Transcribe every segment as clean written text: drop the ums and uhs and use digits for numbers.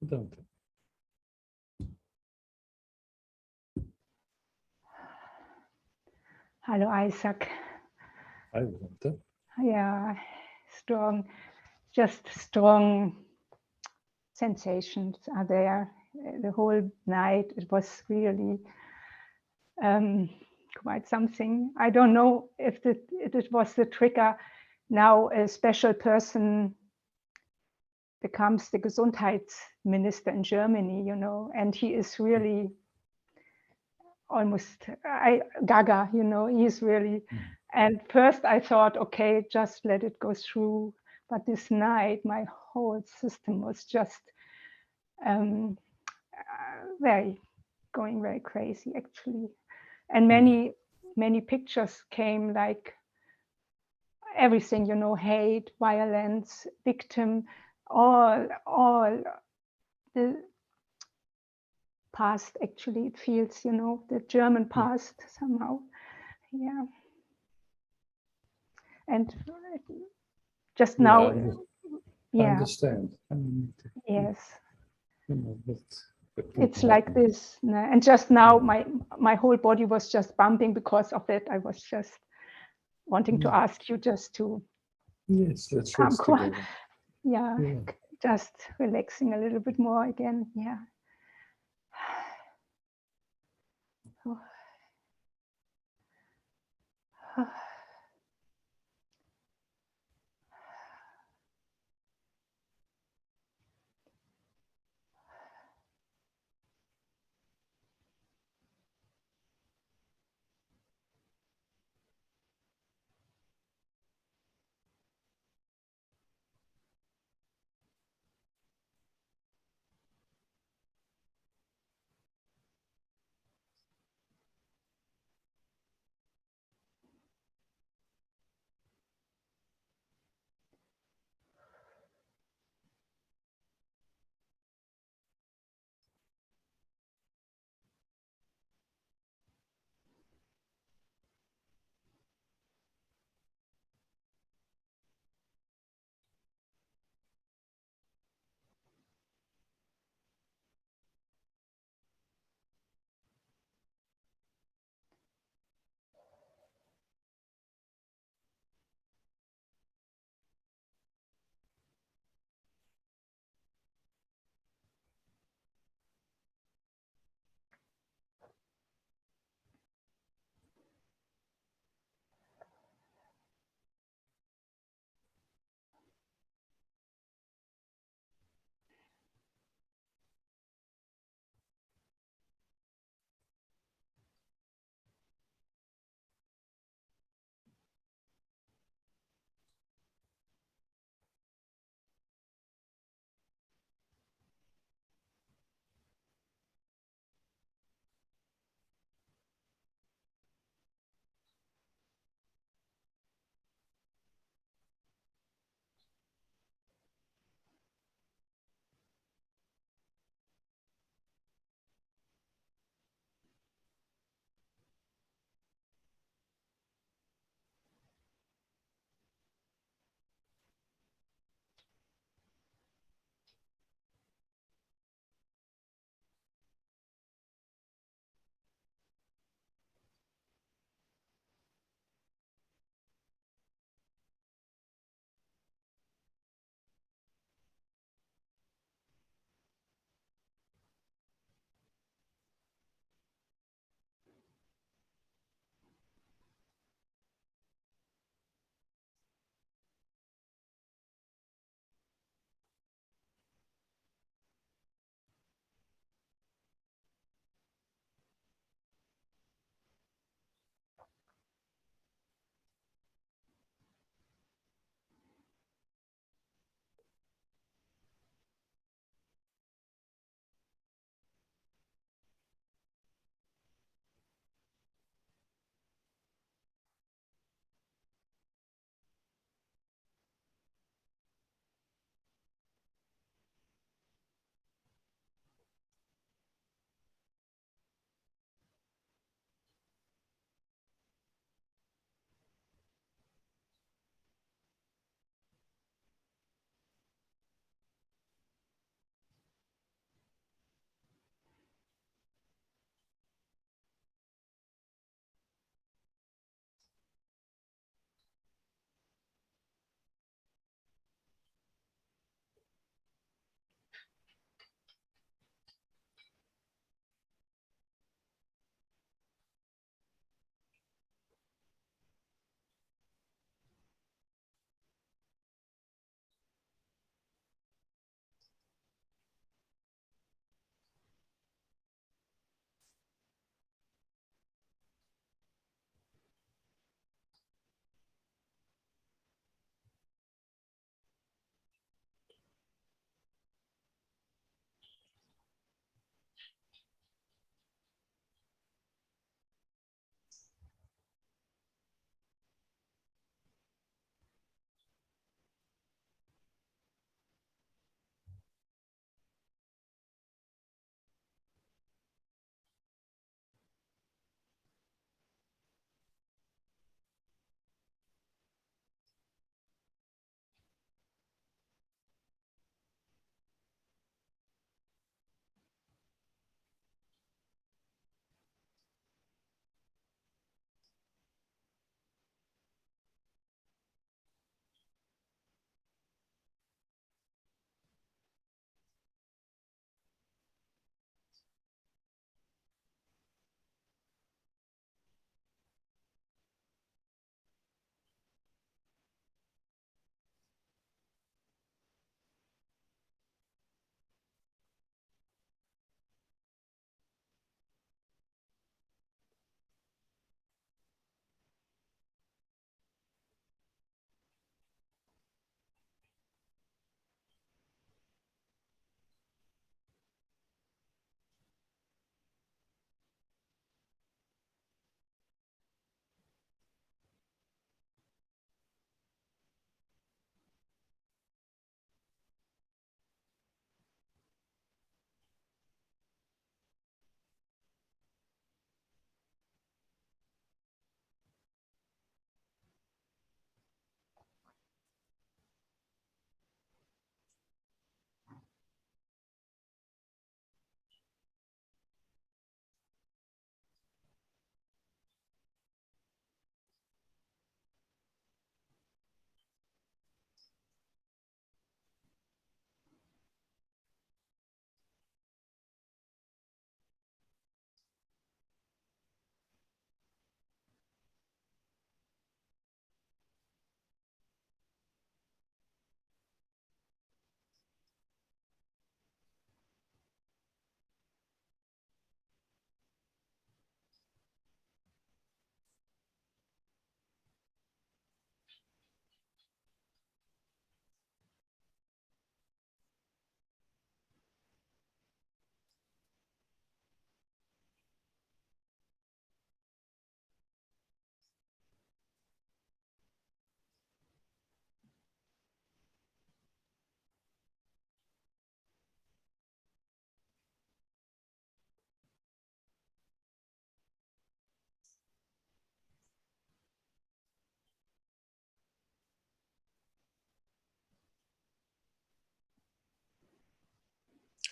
Danke. Hello, Isaac. Hi, Walter. Yeah, just strong sensations are there. The whole night, it was really quite something. I don't know if it was the trigger. Now a special person becomes the Gesundheitsminister in Germany, you know, and he is really almost gaga, you know, he's really. And first I thought, okay, just let it go through. But this night, my whole system was just going very crazy, actually. And many pictures came, like everything, you know, hate, violence, victim, all the past, actually, it feels, you know, the German past somehow. Yeah. And just now, I understand. Yes. You know, it's like this. And just now, my whole body was just bumping because of it. I was just wanting to ask you just to let's come rest together. Yeah, just relaxing a little bit more again. Yeah.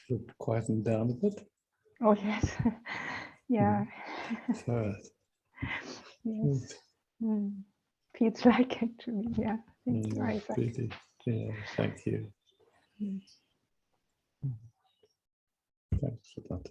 should quieten down a bit. Oh, yes. Yeah. So, Yes. Feels like it to me. Yeah. Thank you, Isaac. really, yeah, thank you. Mm. Thanks for that.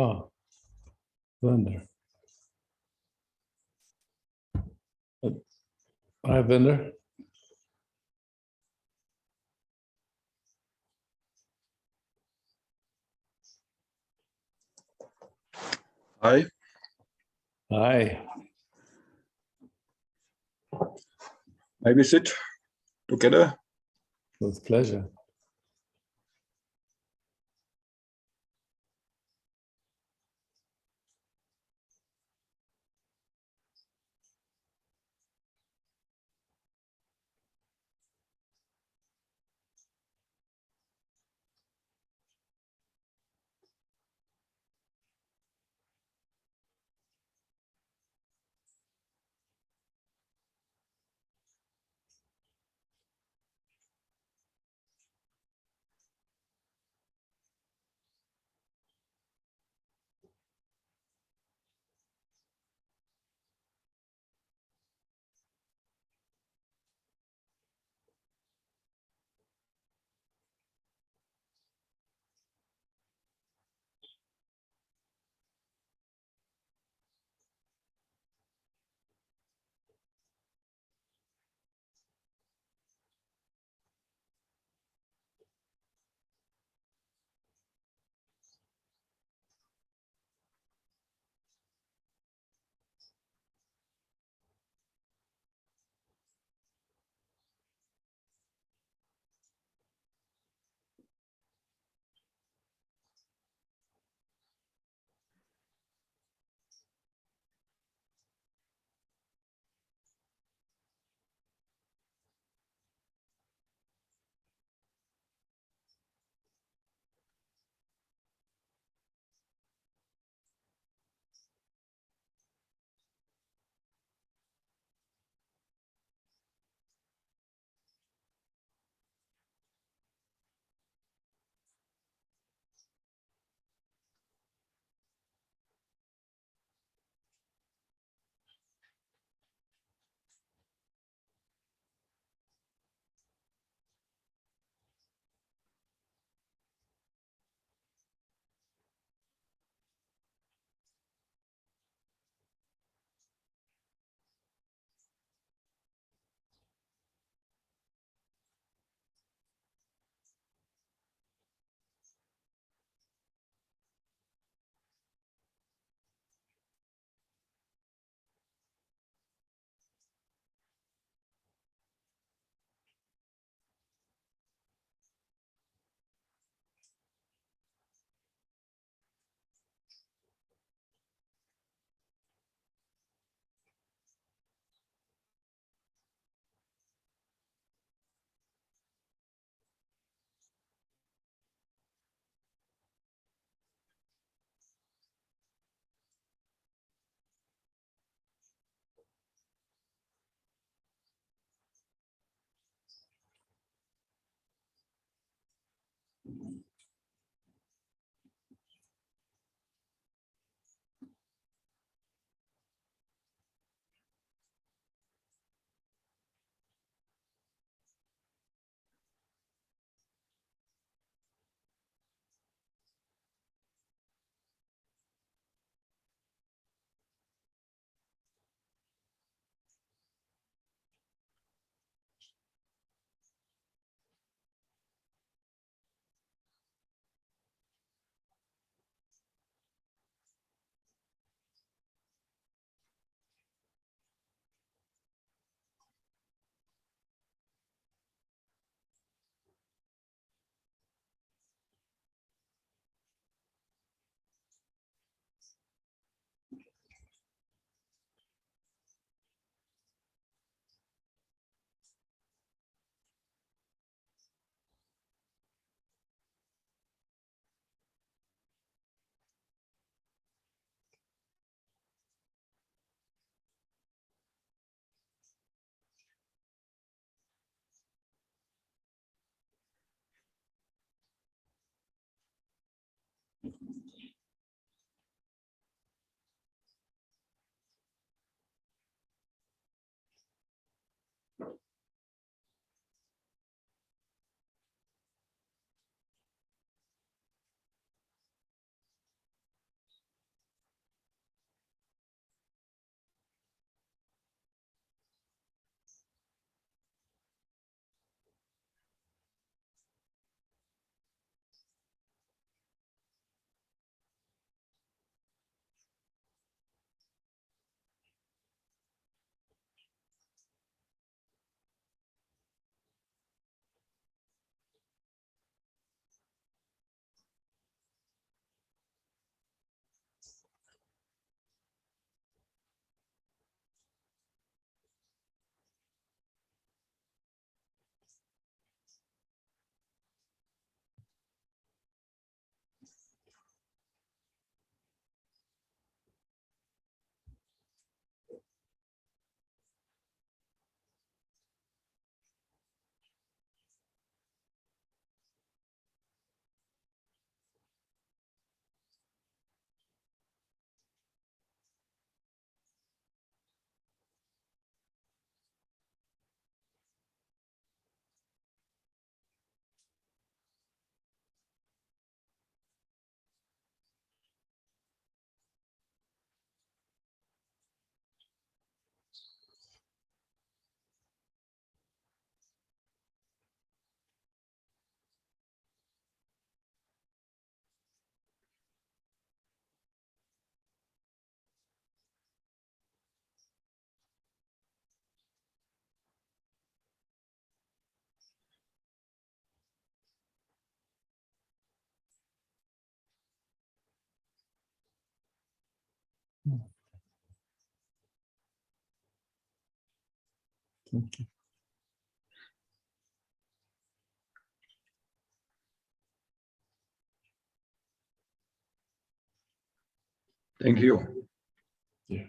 Ah, Werner. Hi, Werner. Hi, Hi. maybe sit together. With pleasure. Thank you. Thank you. Yeah.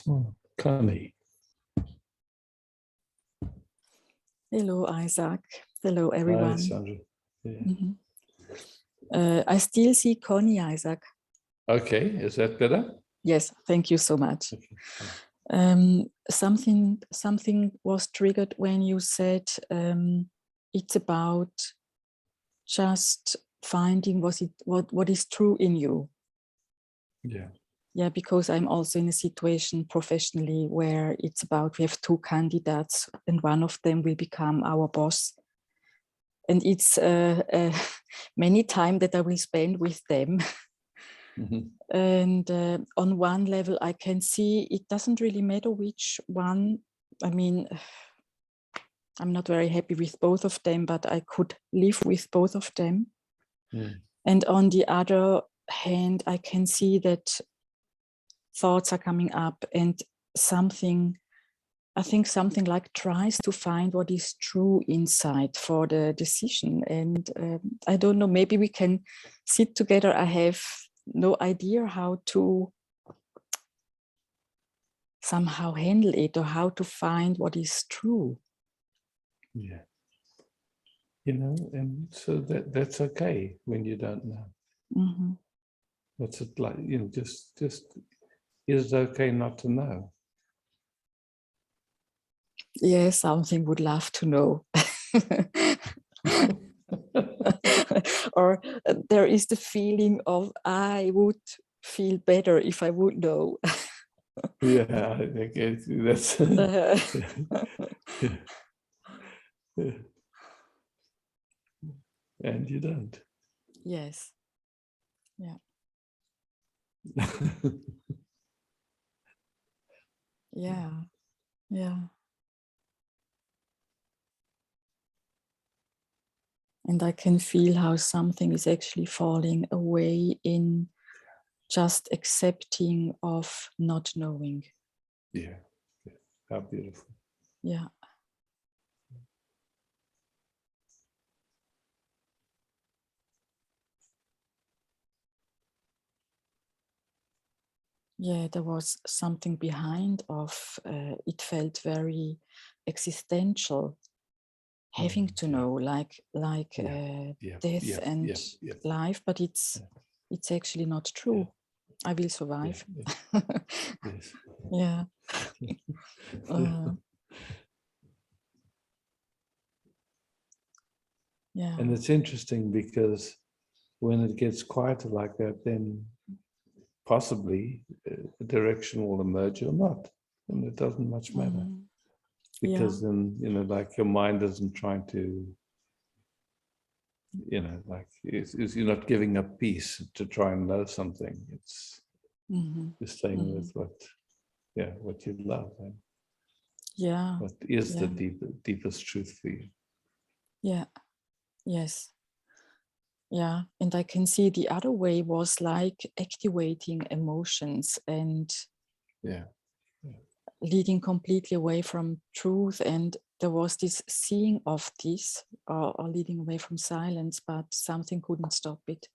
Oh, Connie. Hello, Isaac. Hello, Hi, everyone. Sandra. Yeah. Mhm. I still see Connie, Isaac. Okay, is that better? Yes, thank you so much. Okay. Something was triggered when you said it's about just finding what is true in you. Yeah. Yeah, because I'm also in a situation professionally where it's about, we have two candidates and one of them will become our boss. And it's many time that I will spend with them. Mhm. And on one level, I can see it doesn't really matter which one. I mean, I'm not very happy with both of them, but I could live with both of them. Mm. And on the other hand, I can see that thoughts are coming up and something like tries to find what is true inside for the decision. And I don't know, maybe we can sit together. I have no idea how to somehow handle it or how to find what is true. Yeah. And so that's okay when you don't know. Mm-hmm. What's it like? Just is it okay not to know? Yeah, something would love to know. Or there is the feeling of I would feel better if I would know. Yeah, I guess that's yeah. And you don't. Yes. Yeah. Yeah. Yeah. And I can feel how something is actually falling away in just accepting of not knowing. Yeah. Yeah. How beautiful. Yeah. Yeah, there was something behind of it felt very existential, having to Yeah. know, like Yeah. death Yeah. and Yeah. Yeah. life, but it's actually not true. I will survive. Yes. Yeah. Yeah. Yeah. And it's interesting because when it gets quieter like that, then possibly a direction will emerge or not. And it doesn't much matter. Mhm. Because then, like your mind isn't trying to, like you're not giving up peace to try and know something. It's Mhm. you're staying Mhm. with what you love and Yeah. what is the Yeah. deepest truth for you. Yeah. Yes. Yeah. And I can see the other way was like activating emotions and Yeah. leading completely away from truth. And there was this seeing of this or leading away from silence, but something couldn't stop it.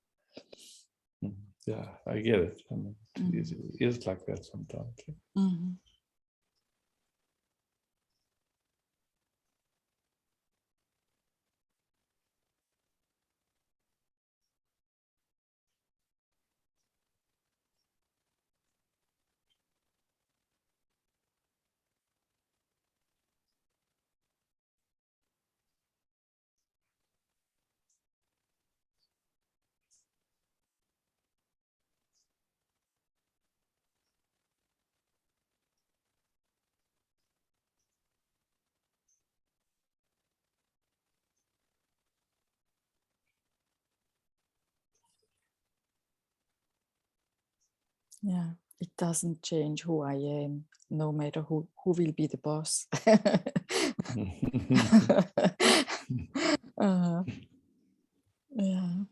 Yeah, I get it. I mean, Mhm. it is like that sometimes. Mhm. Yeah, it doesn't change who I am, no matter who will be the boss. uh, yeah.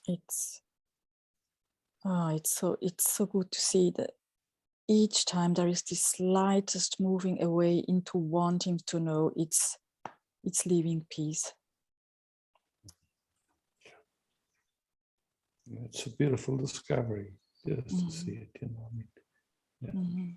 It's it's so good to see that each time there is this slightest moving away into wanting to know, it's leaving peace. It's a beautiful discovery just to see it. I mean, yeah. Mhm.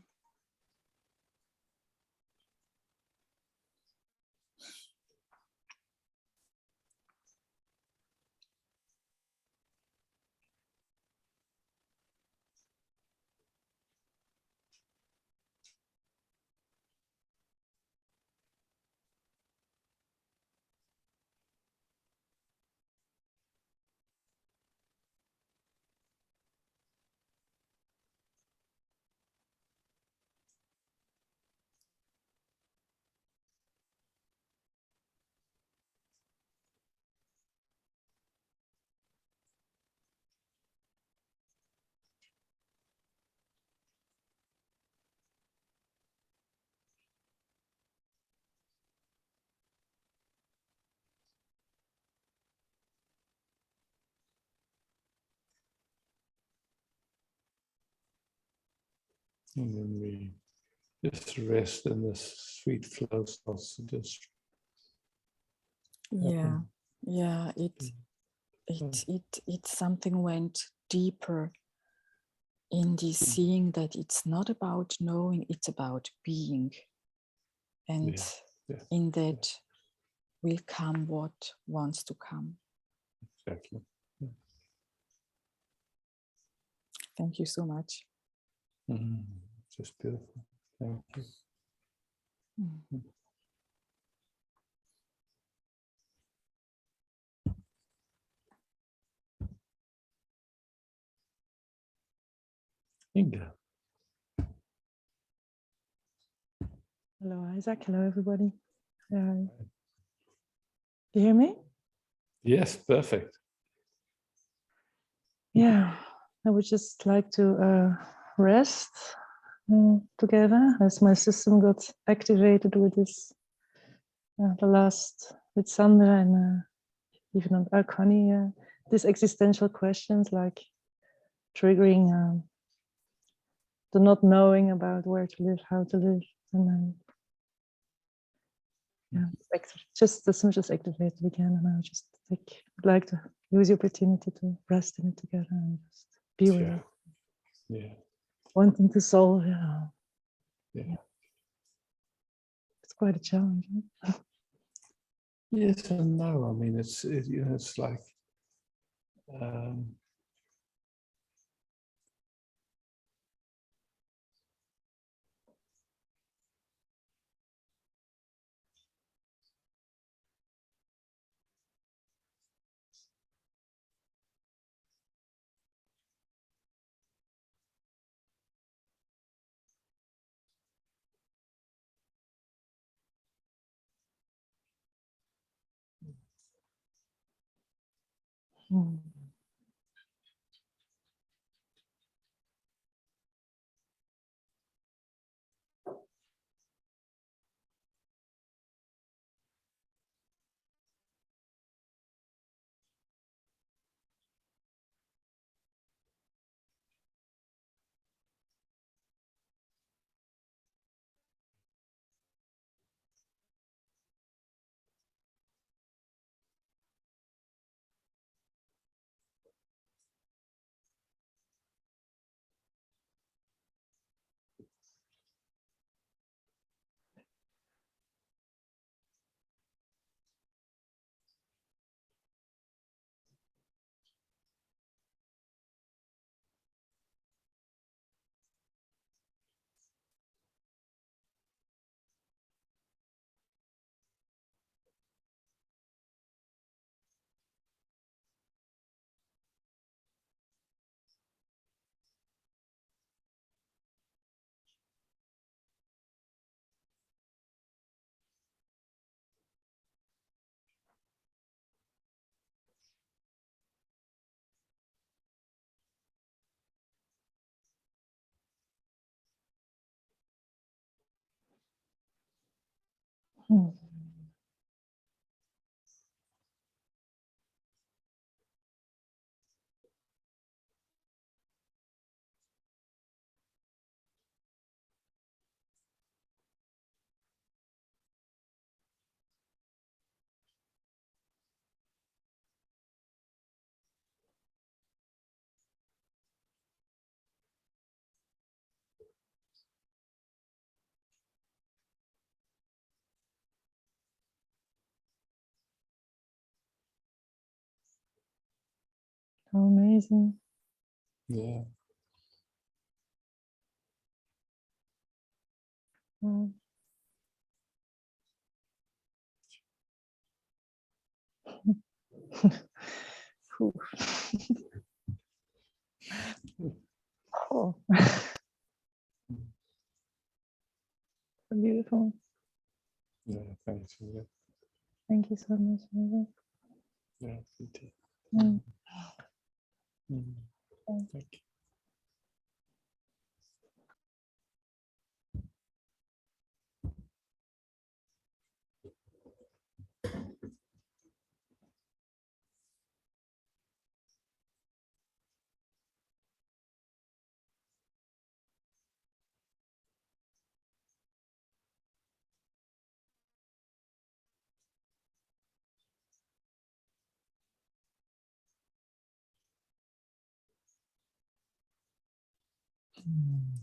And then we just rest and this sweet flow starts to just Yeah, happen. yeah. It something went deeper in this seeing that it's not about knowing, it's about being, and Yeah, in that will come what wants to come. exactly. Thank you so much. Just beautiful. Thank you. Mm. Inga. Hello, Isaac. Hello, everybody. You hear me? Yes, perfect. Yeah, I would just like to rest together as my system got activated with this, the last, with Sandra and even on Arcani, these existential questions like triggering the not knowing about where to live, how to live. And yeah, just as much as activated again. And I just would like to use the opportunity to rest in it together and just be with it. Yeah. Wanting to solve, Yeah. it's quite a challenge. Yes and no. I mean, it's like Mm. Mm. How amazing. yeah. Mm. Whew. Oh, so beautiful. Yeah. Thanks for that. Thank you so much. Isaac. Yeah. Indeed. Mm. Thank you.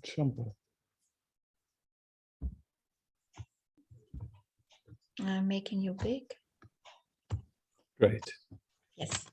Shamba. I'm making you big. Great. Yes.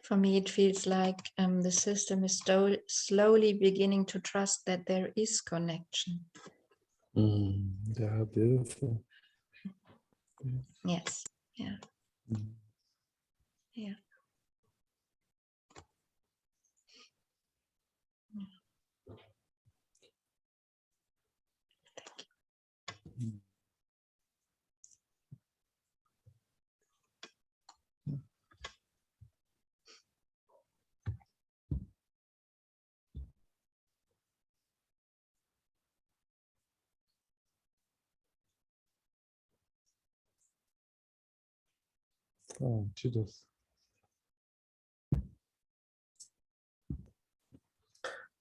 For me, it feels like the system is slowly beginning to trust that there is connection. Yeah, beautiful. Yes. Yeah. Mm. Yeah. Mm. Oh, Judith.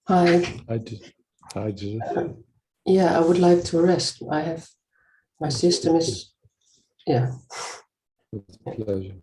Hi. Hi, hi, Judith. Yeah, I would like to rest. My system is, yeah. With pleasure.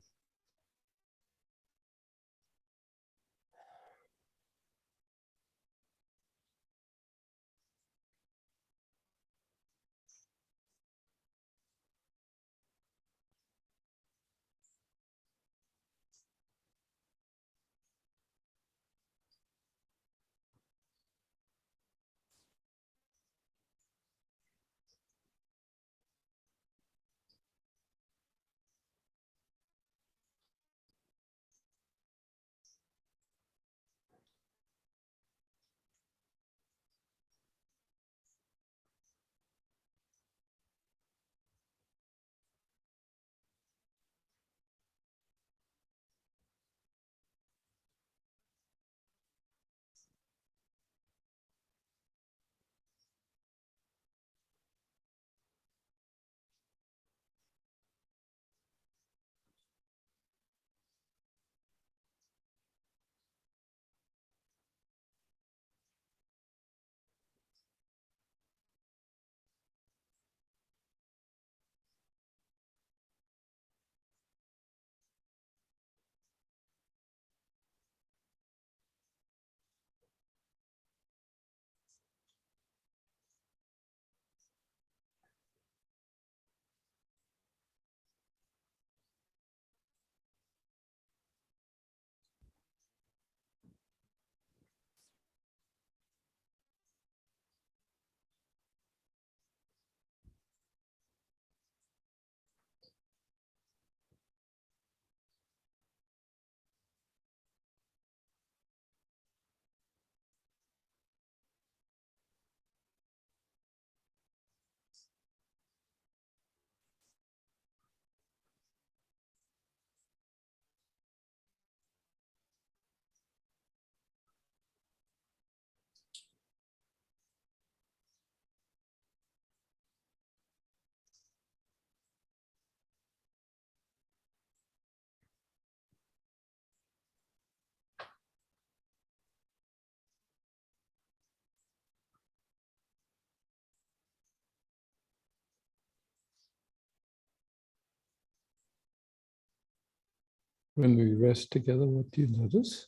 When we rest together, what do you notice?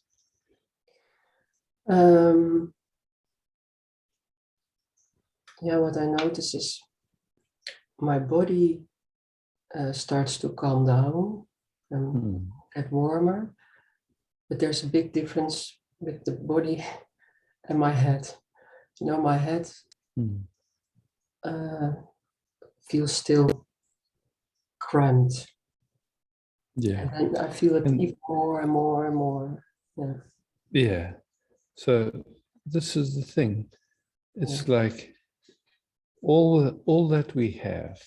Yeah, what I notice is my body starts to calm down and get warmer, but there's a big difference with the body and my head. You know, my head feels still cramped. Yeah. And I feel it even more and more and more. Yeah. Yeah. So this is the thing. It's like all that we have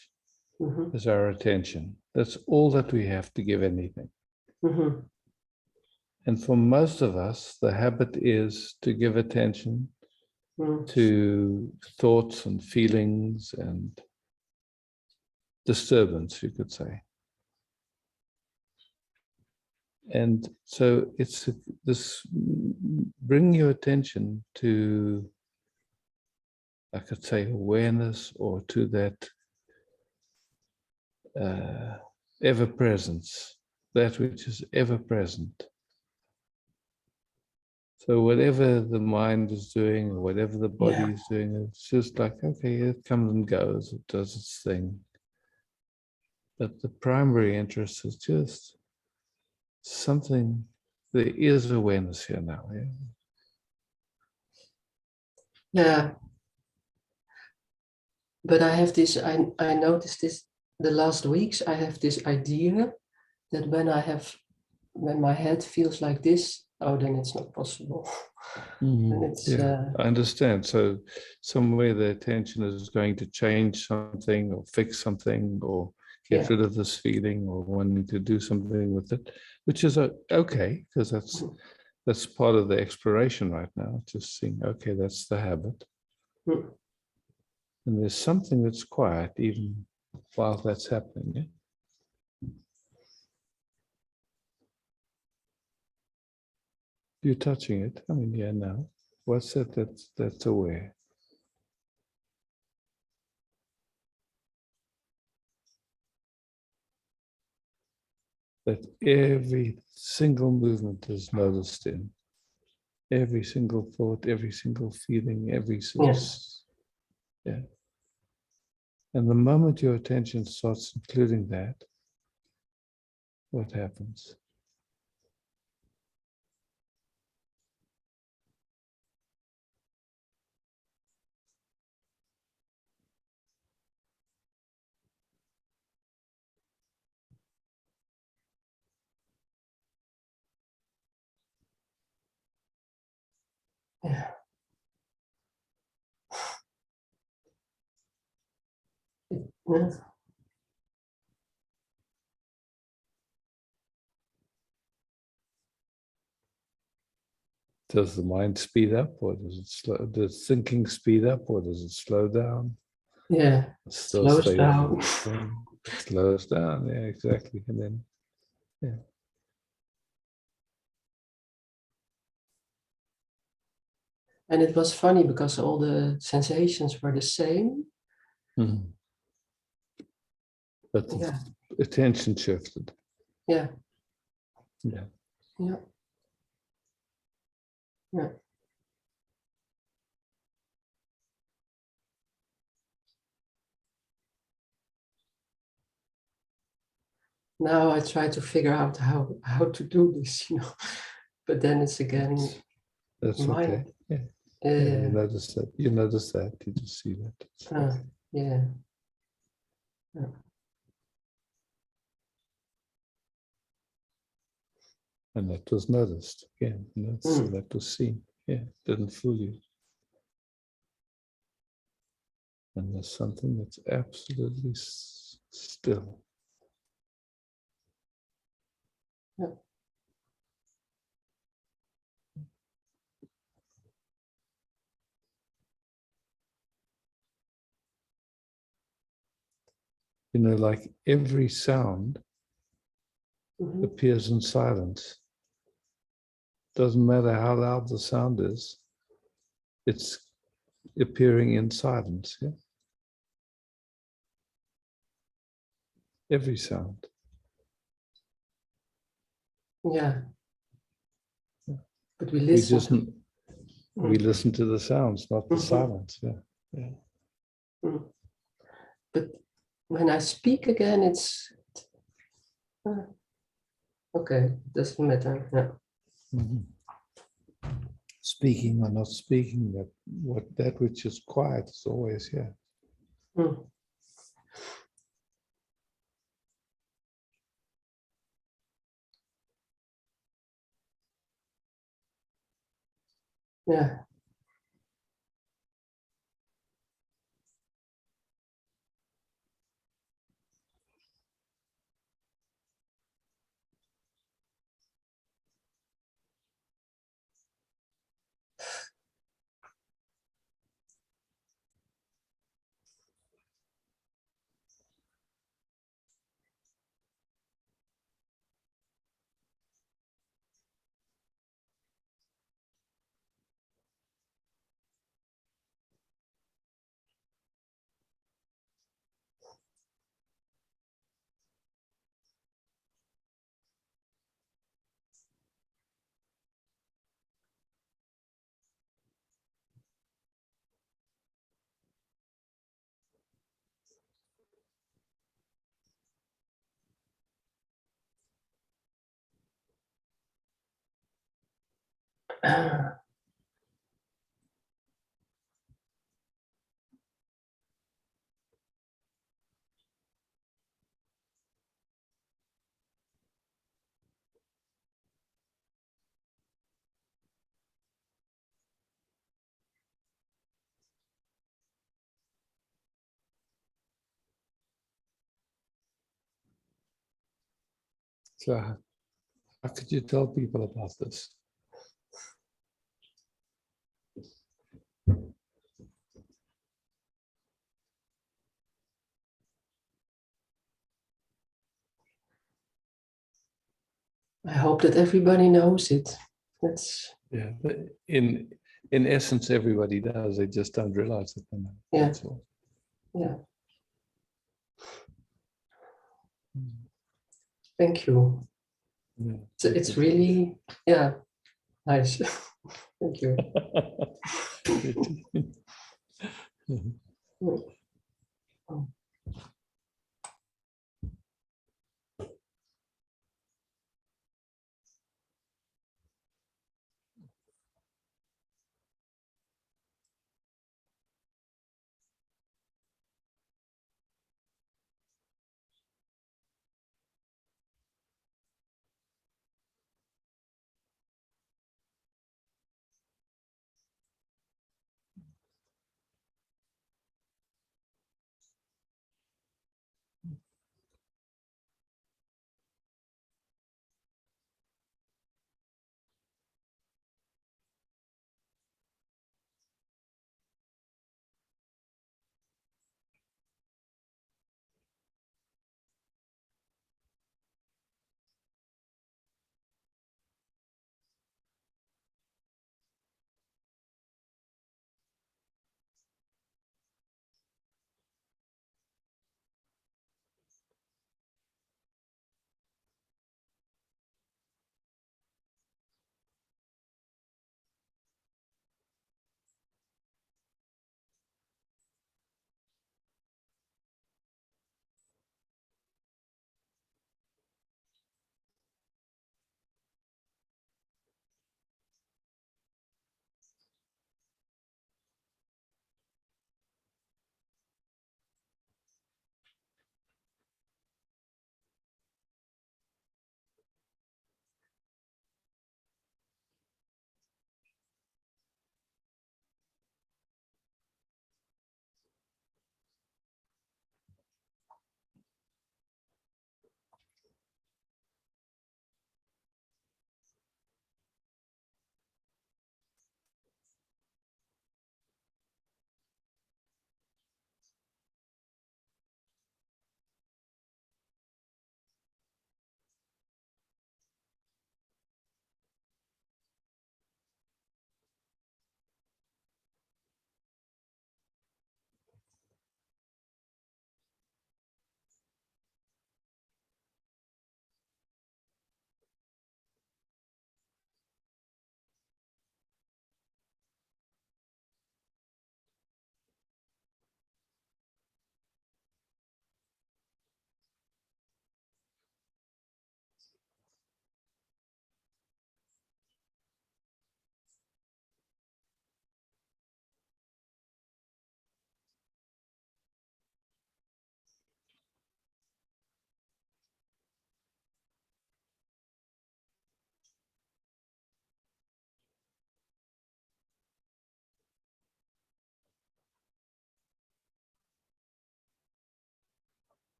is our attention. That's all that we have to give anything. And for most of us, the habit is to give attention to thoughts and feelings and disturbance, you could say. And so it's this, bring your attention to, I could say, awareness, or to that ever presence, that which is ever present. So whatever the mind is doing, or whatever the body is doing, it's just like, okay, it comes and goes, it does its thing. But the primary interest is just something, there is awareness here now. Yeah. But I have this, I noticed this the last weeks, I have this idea that when my head feels like this, oh, then it's not possible. And it's, I understand. So somewhere the attention is going to change something or fix something or get rid of this feeling or wanting to do something with it, which is okay, because that's part of the exploration right now. Just seeing, okay, that's the habit. And there's something that's quiet even while that's happening. Yeah? You're touching it. I mean, yeah, now. What's that that's aware? That every single movement is noticed in. Every single thought, every single feeling, every single... Yeah. And the moment your attention starts including that, what happens? yeah. Does the mind speed up, or does it slow? Does thinking speed up, or does it slow down? Yeah, It still slows stays down. It slows down, yeah, exactly. And then, yeah. And it was funny because all the sensations were the same. But the attention shifted. Yeah. Yeah. Yeah. Yeah. Now I try to figure out how to do this, you know. But then it's again that's mind. Okay. Yeah. You notice that. You notice that. You just see that. Yeah. And that was noticed again. That was seen. Yeah, didn't fool you. And there's something that's absolutely still. Yeah. You know, like every sound appears in silence. Doesn't matter how loud the sound is, it's appearing in silence. Yeah? Every sound. Yeah. But we We listen. just we listen to the sounds, not the Mhm. silence. Yeah. Yeah. But when I speak again, it's okay. Doesn't matter. Yeah. Mhm. Speaking or not speaking, that which is quiet is always here. Mm. Yeah. So how could you tell people about this? I hope that everybody knows it. That's Yeah. But in essence, everybody does. They just don't realize it. Yeah. That's all. yeah. Mm. Thank you. Yeah. It's really nice. Thank you. Mm.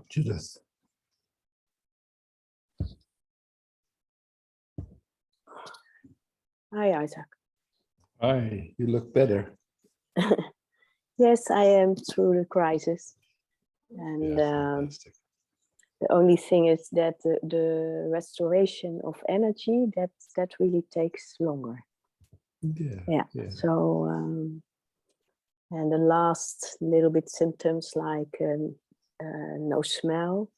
Judith. Hi, Isaac. Hi, you look better. Yes, I am through the crisis. And Fantastic. the only thing is that the restoration of energy, that really takes longer. Yeah. So, and the last little bit symptoms like no smell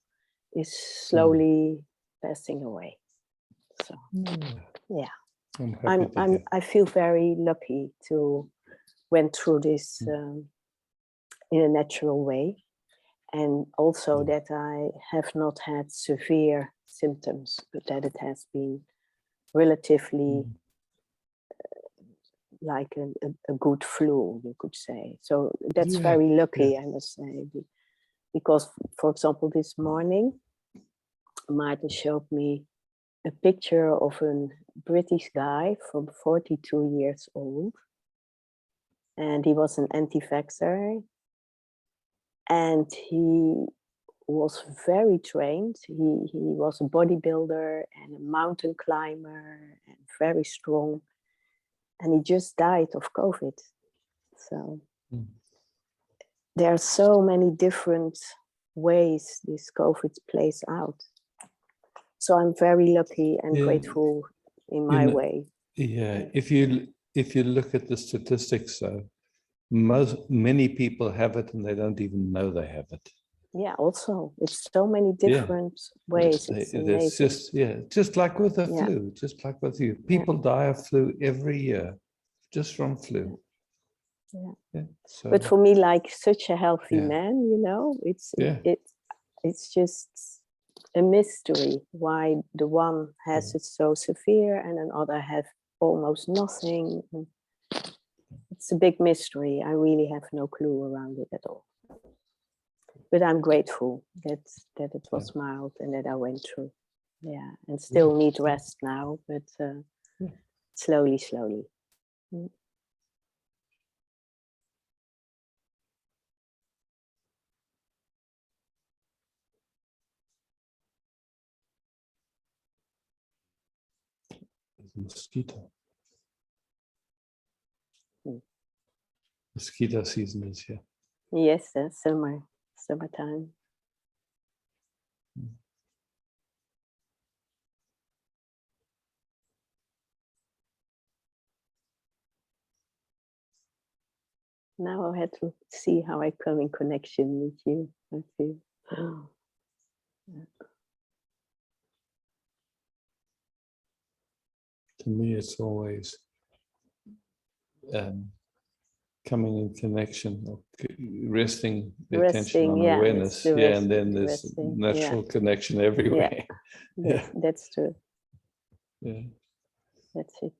is slowly passing away. So, yeah. I'm happy to hear. I feel very lucky to went through this in a natural way, and also that I have not had severe symptoms, but that it has been relatively like a good flu, you could say. So that's Yeah, very lucky, yeah. I must say, because, for example, this morning, Martin showed me a picture of a British guy from 42 years old, and he was an anti-vaxxer, and he was very trained. He was a bodybuilder and a mountain climber and very strong, and he just died of COVID. So there are so many different ways this COVID plays out. So I'm very lucky and grateful in my way. Yeah, if you look at the statistics, many people have it and they don't even know they have it. Yeah, also it's so many different ways. It's amazing. Just like with the flu, just like with you. People die of flu every year, just from flu. Yeah. So, but for me, like such a healthy man, you know, it's just a mystery why the one has it so severe and another have almost nothing. It's a big mystery. I really have no clue around it at all. But I'm grateful that it was mild and that I went through. Yeah, and still need rest now, but slowly. there's a mosquito. Mm. Mosquito season is here. Yes, summertime. Now I had to see how I come in connection with you. I feel. To me, it's always coming in connection, or resting the attention on awareness. And then there's natural connection everywhere. That's true. Yeah. That's it.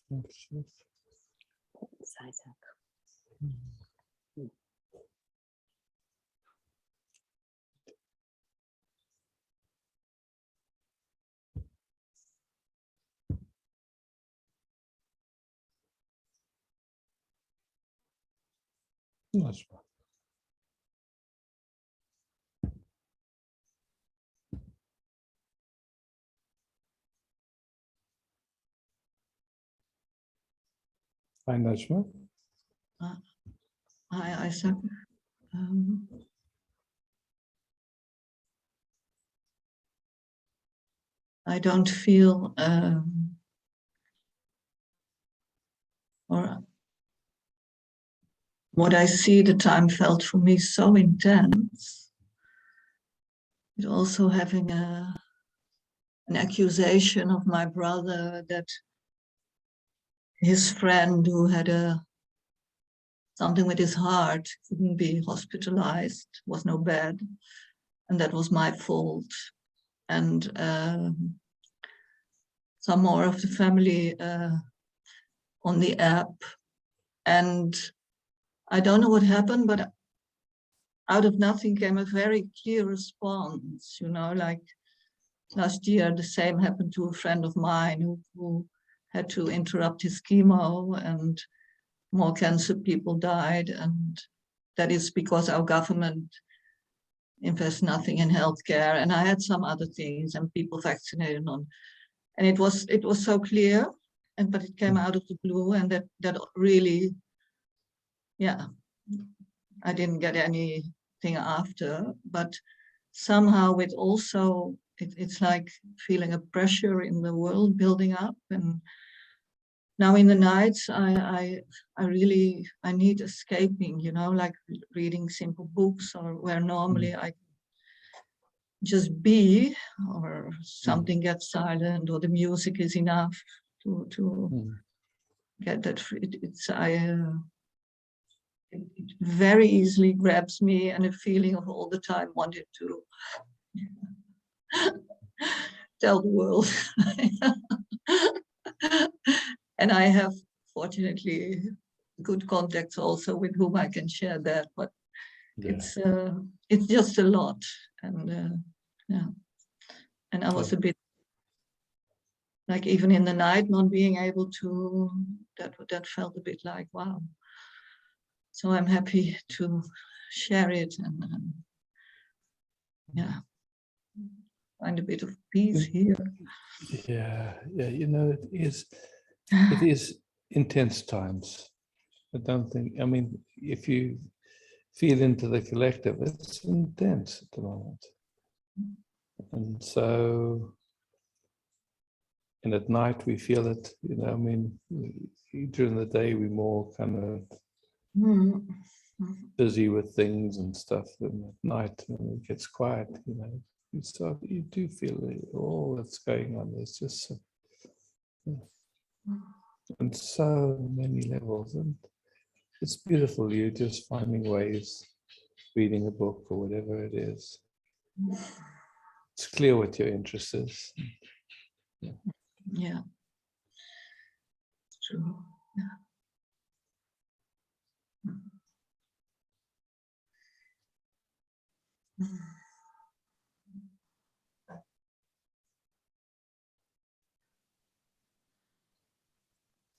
Zijzak. That's right. Hi, Najma. Hi, Isaac. I don't feel, or what I see, the time felt for me so intense. It also having an accusation of my brother that his friend who had something with his heart couldn't be hospitalized, was no bed, and that was my fault. And some more of the family on the app. And I don't know what happened, but out of nothing came a very clear response, you know, like last year, the same happened to a friend of mine who had to interrupt his chemo, and more cancer people died. And that is because our government invests nothing in healthcare. And I had some other things, and people vaccinated on. And it was so clear, but it came out of the blue, and that really, yeah, I didn't get anything after, but somehow it also, it's like feeling a pressure in the world building up. And now in the nights, I really need escaping, you know, like reading simple books, or where normally I just be, or something gets silent, or the music is enough to get that free. It very easily grabs me, and a feeling of all the time wanted to tell the world. And I have, fortunately, good contacts also with whom I can share that, but it's just a lot. And yeah, and I was a bit like, even in the night, not being able to, that felt a bit like, wow. So I'm happy to share it and yeah, find a bit of peace here. Yeah, you know, it is intense times. I don't think, I mean, if you feel into the collective, it's intense at the moment. And so, and at night we feel it, you know, I mean, during the day we're more kind of busy with things and stuff, and at night when it gets quiet, you know, you do feel all that's going on. There's just on so many levels, and it's beautiful. You're just finding ways, reading a book or whatever it is. It's clear what your interest is. Yeah, it's true. Yeah.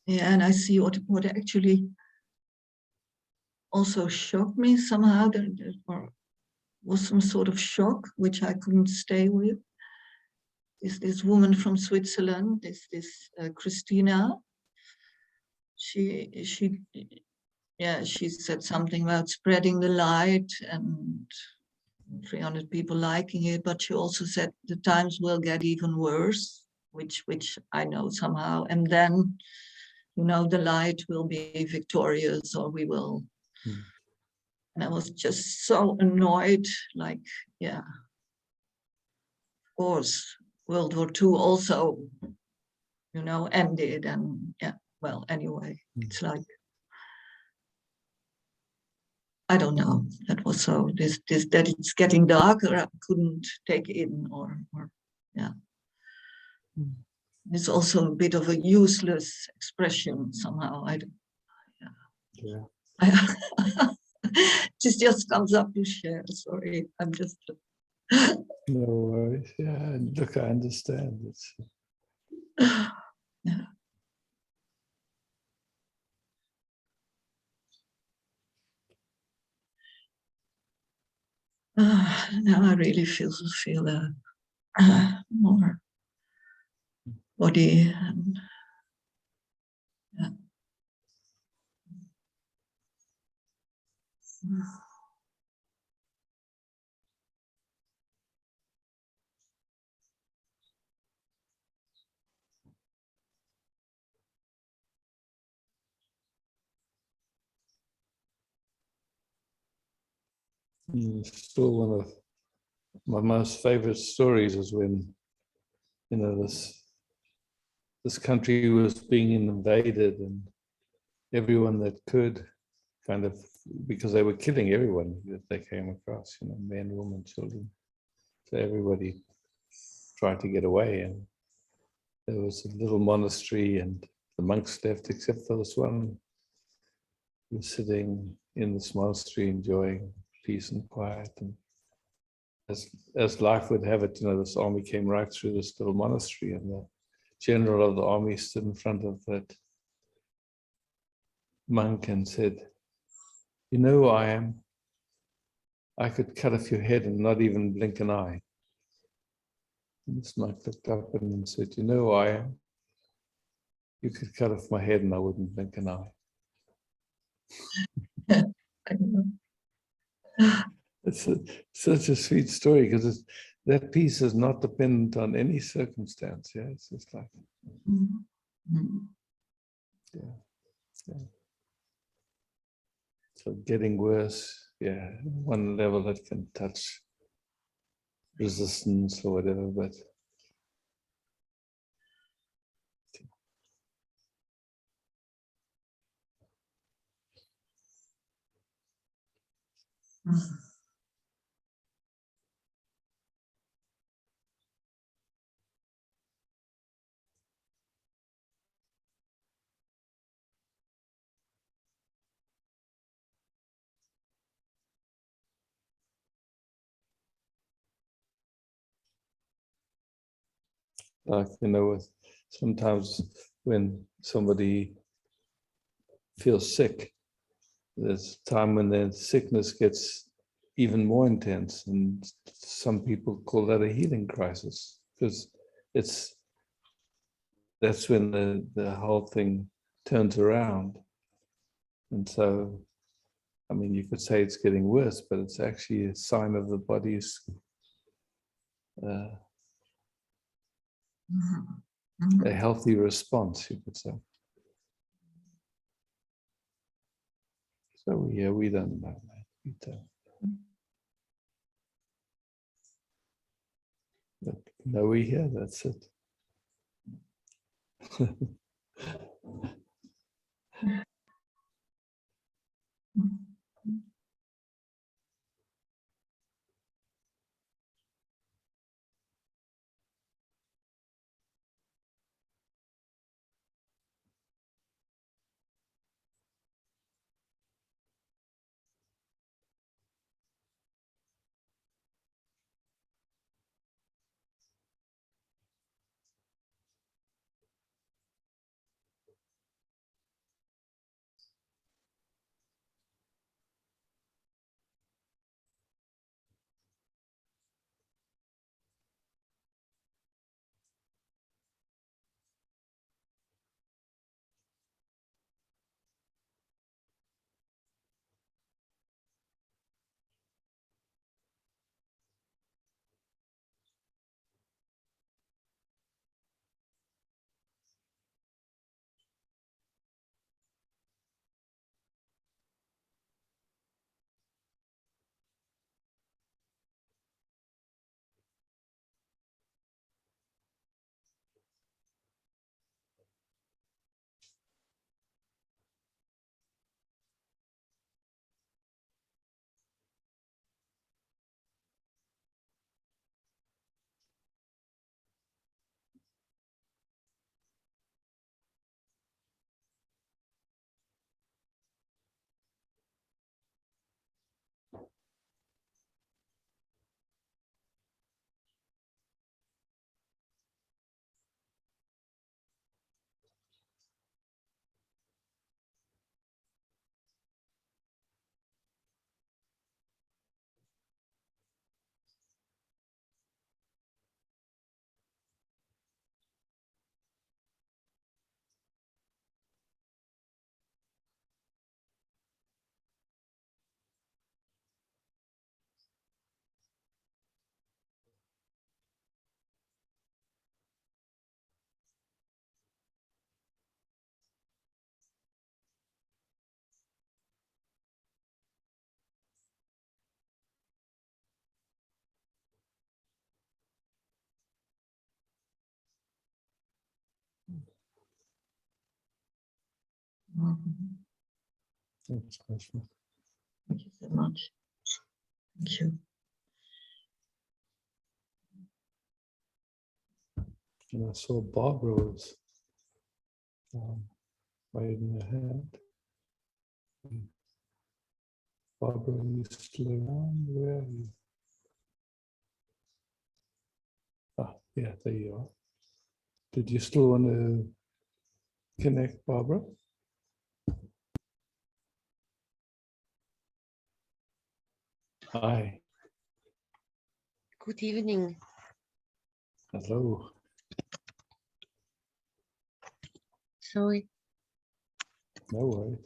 Yeah, and I see what actually also shocked me somehow. There was some sort of shock which I couldn't stay with. This woman from Switzerland, this Christina. She said something about spreading the light and 300 people liking it, but she also said the times will get even worse, which I know somehow, and then, you know, the light will be victorious, or we will. And I was just so annoyed, like, yeah, of course, World War II also, you know, ended, and yeah, well, anyway, it's like, I don't know, that was so, that it's getting darker, I couldn't take in, or yeah. It's also a bit of a useless expression somehow. Yeah. This just comes up to share. Sorry, I'm just. No worries. Yeah, look, I understand. It's Yeah. Now I really feel more body and yeah. still one of my most favorite stories is when, this country was being invaded and everyone that could kind of, because they were killing everyone that they came across, men, women, children. So everybody tried to get away, and there was a little monastery and the monks left except for this one who was sitting in this monastery enjoying peace and quiet. And as life would have it, this army came right through this little monastery, and the general of the army stood in front of that monk and said, "You know who I am? I could cut off your head and not even blink an eye." And this monk looked up at him and said, "You know who I am? You could cut off my head and I wouldn't blink an eye." I know. It's such a sweet story because that peace is not dependent on any circumstance. Yeah, it's just like, yeah. So getting worse, yeah, one level that can touch resistance or whatever, but like, sometimes when somebody feels sick, there's a time when their sickness gets even more intense, and some people call that a healing crisis, because that's when the whole thing turns around. And so, I mean, you could say it's getting worse, but it's actually a sign of the body's a healthy response, you could say. So yeah, we don't know, man. We don't. But no, we hear, that's it. Mhm. Thanks, Krishna. Thank you so much. Thank you. And I saw Barbara was waving her hand. Barbara, are you still around? Where are you? Ah, yeah, there you are. Did you still want to connect, Barbara? Hi. Good evening. Hello. Sorry. No worries.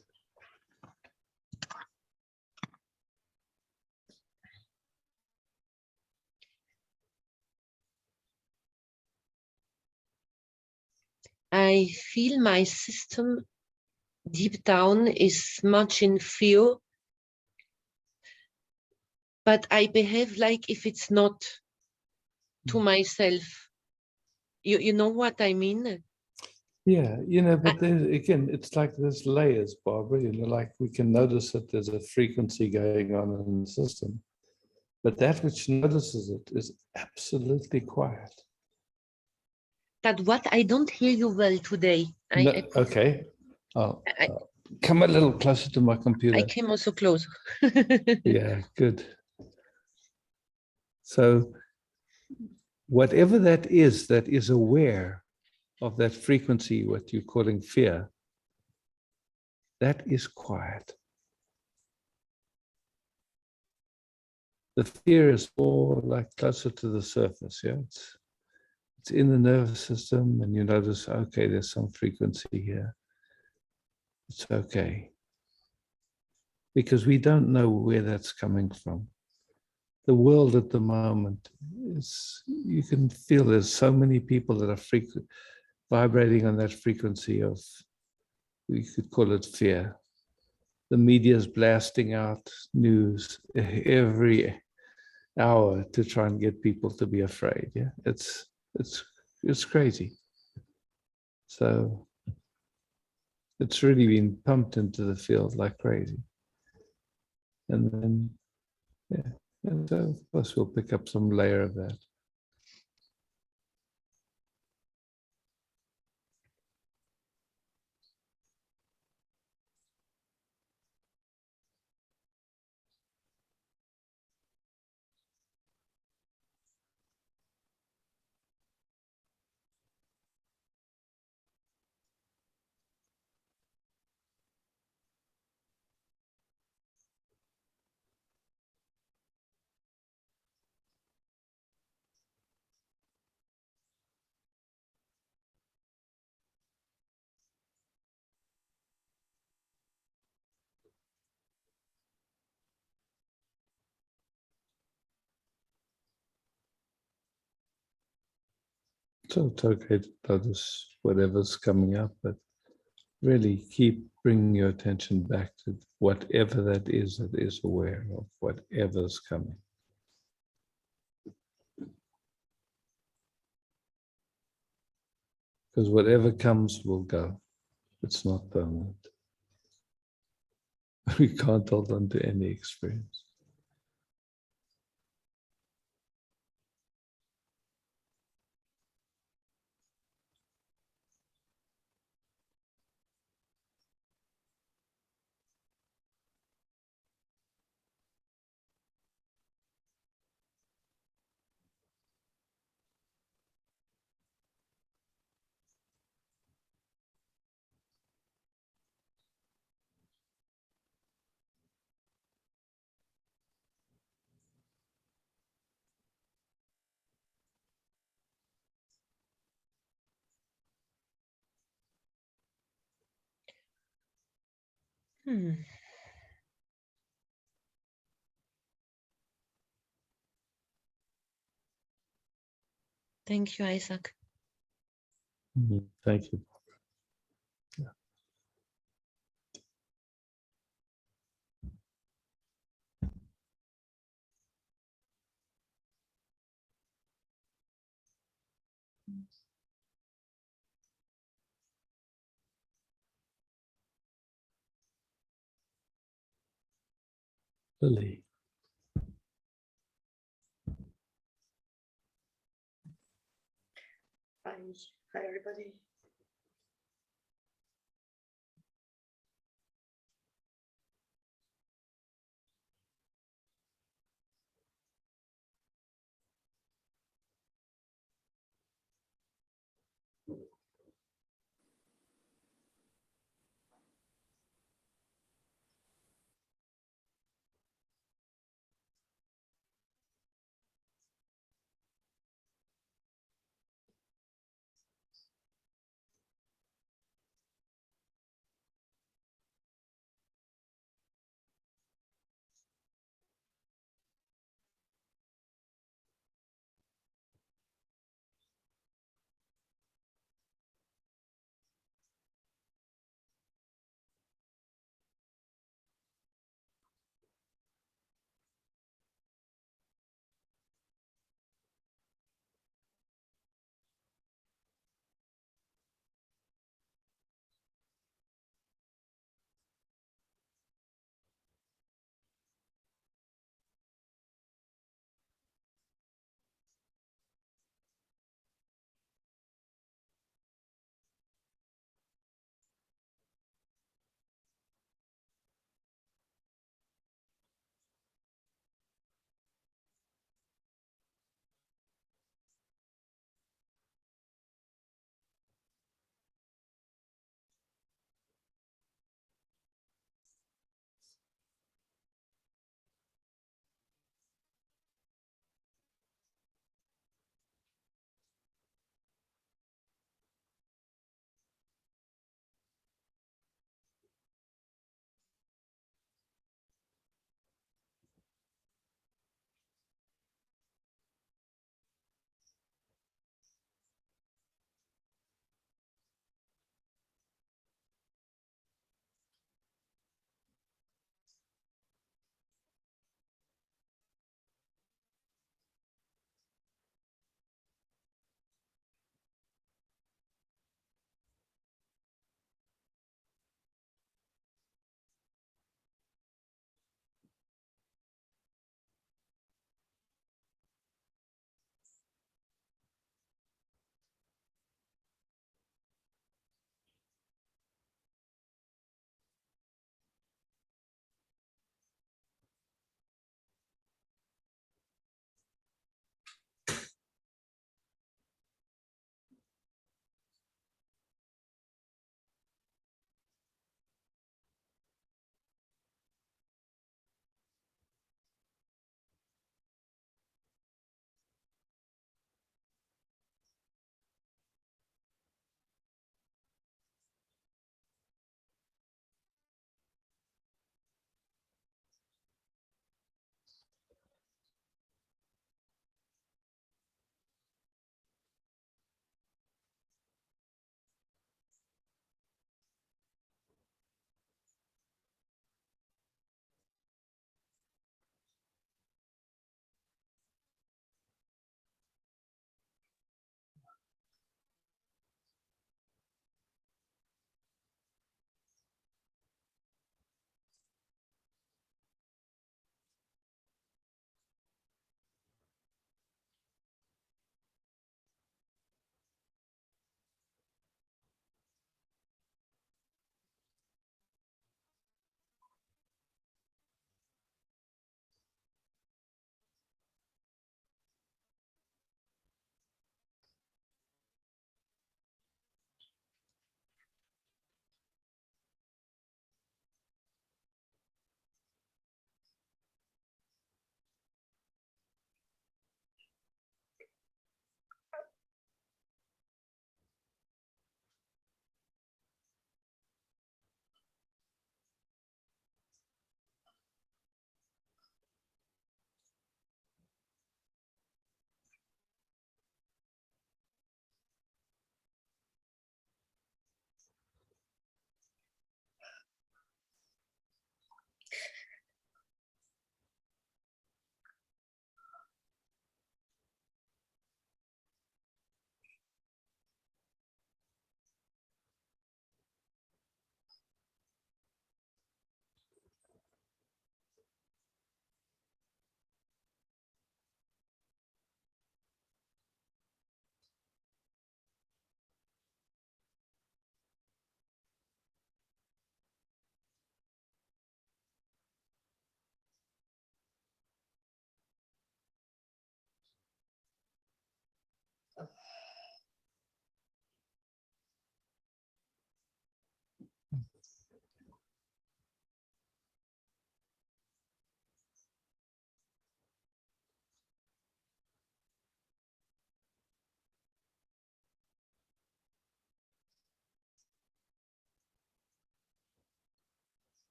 I feel my system deep down is much in fear, but I behave like if it's not to myself. You know what I mean? Yeah, but there's, again, it's like there's layers, Barbara, like we can notice that there's a frequency going on in the system, but that which notices it is absolutely quiet. That what I don't hear you well today. Okay. Oh, come a little closer to my computer. I came also close. Yeah, good. So whatever that is aware of that frequency, what you're calling fear, that is quiet. The fear is more like closer to the surface, yeah? It's in the nervous system and you notice, okay, there's some frequency here. It's okay. Because we don't know where that's coming from. The world at the moment is, you can feel there's so many people that are vibrating on that frequency of, we could call it fear. The media is blasting out news every hour to try and get people to be afraid. Yeah, it's crazy. So it's really been pumped into the field like crazy. And then, yeah, and so of course we'll pick up some layer of that. So it's okay to notice whatever's coming up, but really keep bringing your attention back to whatever that is aware of whatever's coming. Because whatever comes will go. It's not permanent. We can't hold on to any experience. Thank you, Isaac. Thank you. Lily. Hi, hi everybody.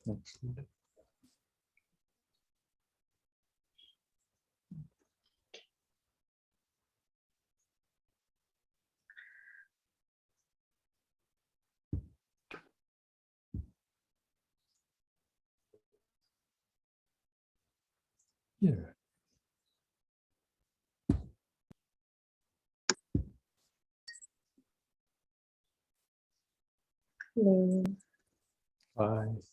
Absolutely. Yeah. Hello. Bye.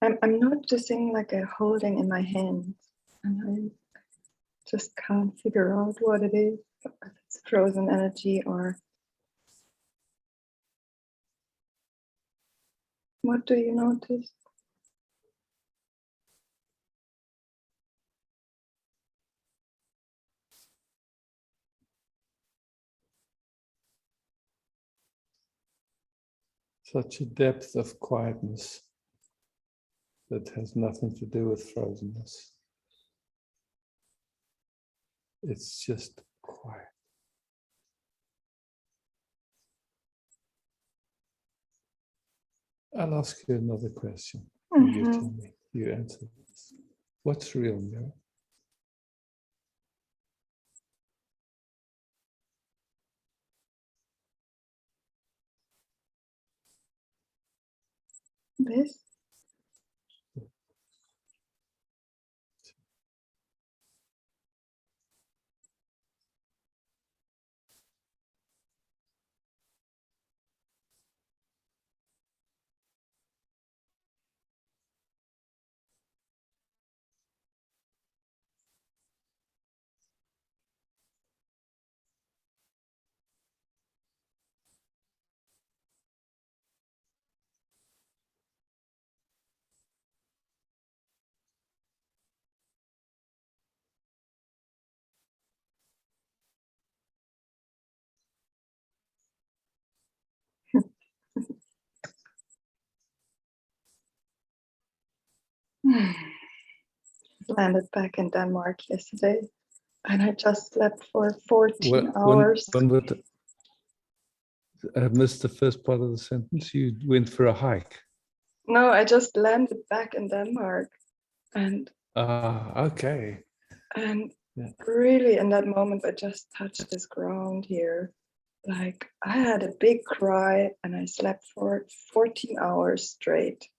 I'm noticing like a holding in my hands, and I just can't figure out what it is. If it's frozen energy or what do you notice? Such a depth of quietness that has nothing to do with frozenness. It's just quiet. I'll ask you another question. You tell me, you answer this. What's real, Mira? This? Landed back in Denmark yesterday, and I just slept for 14 hours. I missed the first part of the sentence. You went for a hike. No, I just landed back in Denmark, and Okay. and Yeah. really in that moment I just touched this ground here. Like I had a big cry and I slept for 14 hours straight.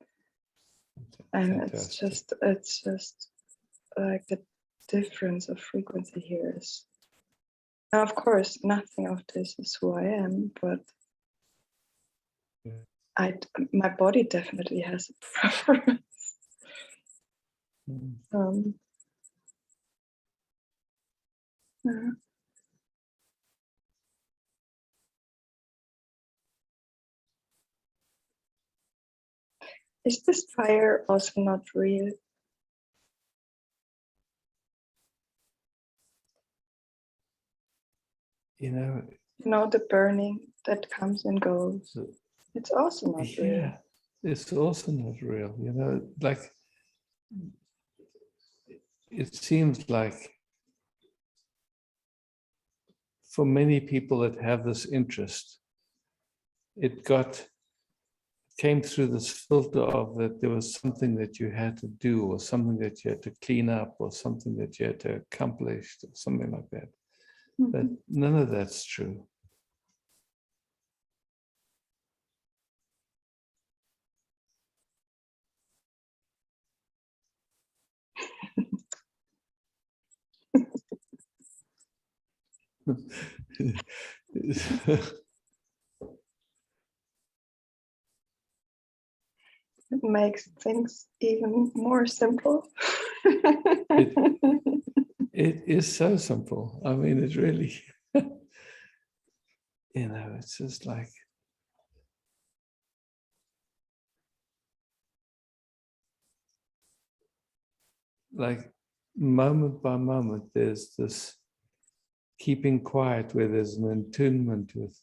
And Fantastic. it's just like the difference of frequency here is, now, of course, nothing of this is who I am, but Yeah. my body definitely has a preference. Yeah. Is this fire also not real? You know, You know, the burning that comes and goes. It's also not real. yeah, it's also not real. You know, like it seems like for many people that have this interest, it came through this filter of that there was something that you had to do, or something that you had to clean up, or something that you had to accomplish, or something like that. But none of that's true. It makes things even more simple. It is so simple. I mean, it really, you know, it's just like moment by moment, there's this keeping quiet where there's an attunement with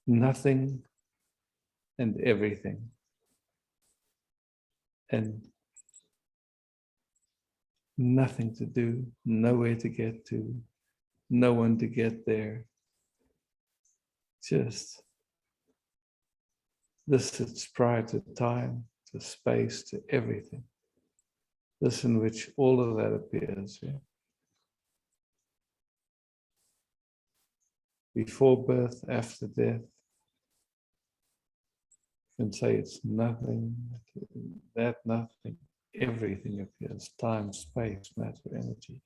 nothing and everything. And nothing to do, nowhere to get to, no one to get there. Just this that's prior to time, to space, to everything. This in which all of that appears. Yeah? Before birth, after death. You can say it's nothing, that nothing, everything appears, time, space, matter, energy.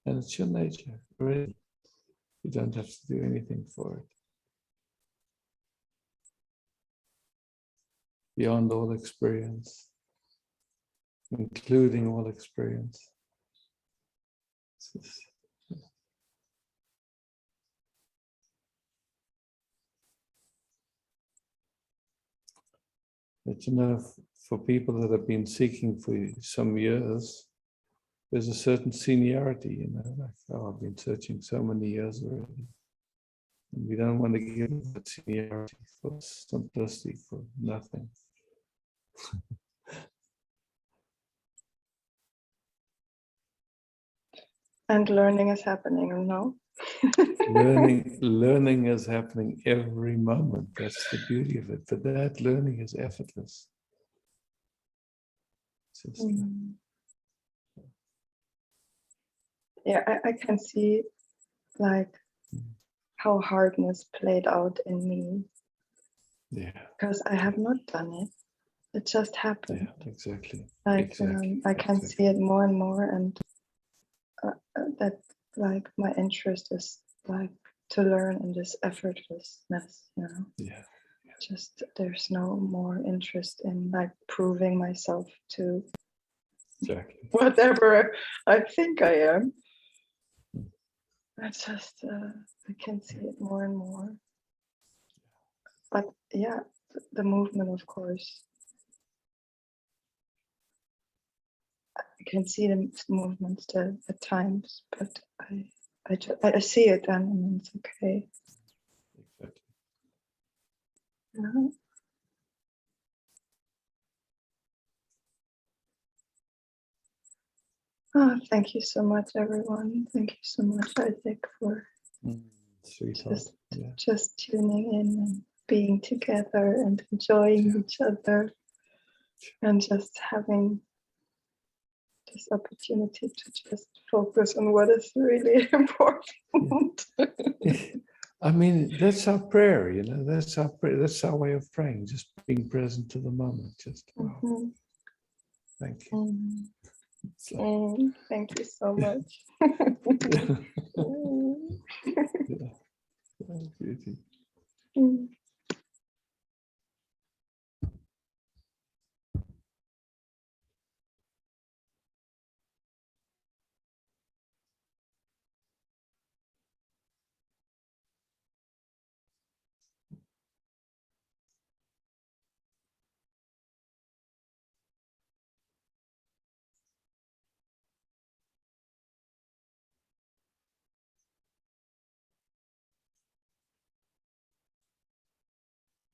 And it's your nature, really. You don't have to do anything for it. Beyond all experience, including all experience. But you know, for people that have been seeking for some years, there's a certain seniority, you know, like, oh, I've been searching so many years already. And we don't want to give that seniority for simplicity, for nothing. And learning is happening, no? Learning is happening every moment. That's the beauty of it. But that learning is effortless. Just yeah, I can see like how hardness played out in me. Yeah. Because I have not done it. It just happened. Yeah, exactly. Like exactly. I can see it more and more, and that like my interest is like to learn in this effortlessness, you know. Yeah. Just there's no more interest in like proving myself to exactly whatever I think I am. I just I can see it more and more. But yeah, the movement, of course. I can see the movement still at times, but I see it and it's okay. Exactly. Yeah. Oh, thank you so much, everyone. Thank you so much, Isaac, for just tuning in and being together and enjoying each other and just having this opportunity to just focus on what is really important. I mean, that's our prayer, you know, that's our prayer, that's our way of praying, just being present to the moment. Just wow. Mhm. Thank you. Mm. It's like- Thank you so much. yeah. Oh, beauty. Mm.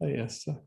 Oh, yes, sir.